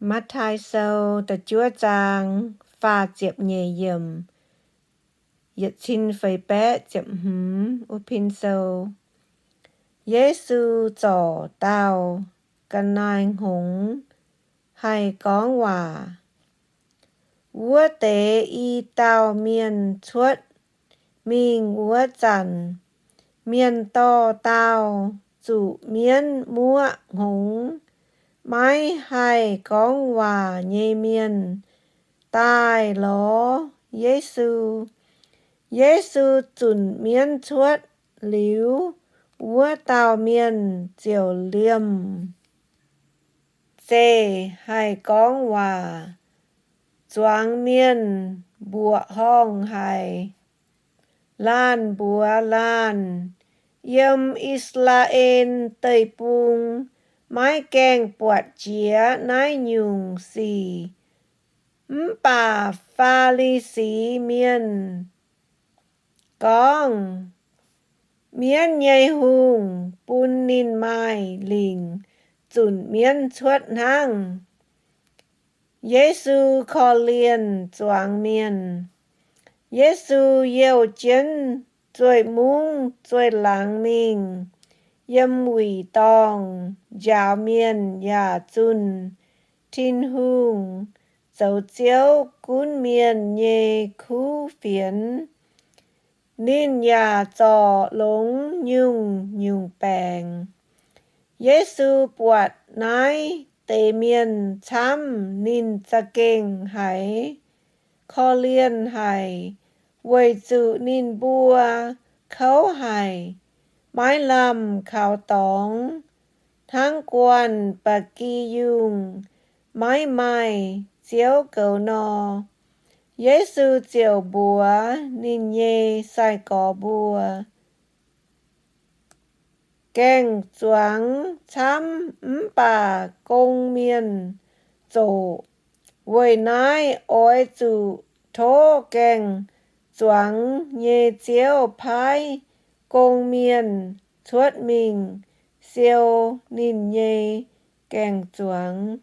Mắt hai sâu ta chúa chàng pha chẹp nhẹ dầm Yết xin phây bé chậm u pin sâu Giê-xu trò tao Căn nai hùng Hay con hòa Vua tế y tao miên chuốt Mình vua chằn Miên to tao Chủ miên mua hùng Máy hay con hòa nhê miên Tai ló Giê-xu Giê-xu chuẩn miên chuốt Líu vua tao miên chiều liêm Chê hay con hòa Choáng miên bùa hong hay Lan bùa lan Yêm Israel tây bung Mái kèng bọt chía nái nhung xì Bà pha ly xí miên Con Miên nhây hùng Bún nín mai lình Chuẩn miên chuốt hăng Giê-xu khó liền choáng miên Giê-xu yêu chân Rồi mung rồi láng mình Yêm quỷ tòng Giáo miên ya chun Thiên hùng Dấu chiếu cún miên nhê khu phiến Nín ya trò lống nhung bèng Giê-xu bọt nái tế miên chăm nín cha kênh hay Khó liên hay Quầy dự nín bùa khấu hay Mái lâm khảo tóng Thang quan bà kỳ dung Mái mai chiếu cầu nò Giê-xu chiều bùa Nín nhê sai có bùa Kèng choáng chăm bà công miên Dỗ Quầy nái ôi chủ thô kèng choáng nhê chiếu phái Công miên chuốt mình Siêu nín nhê kèng choáng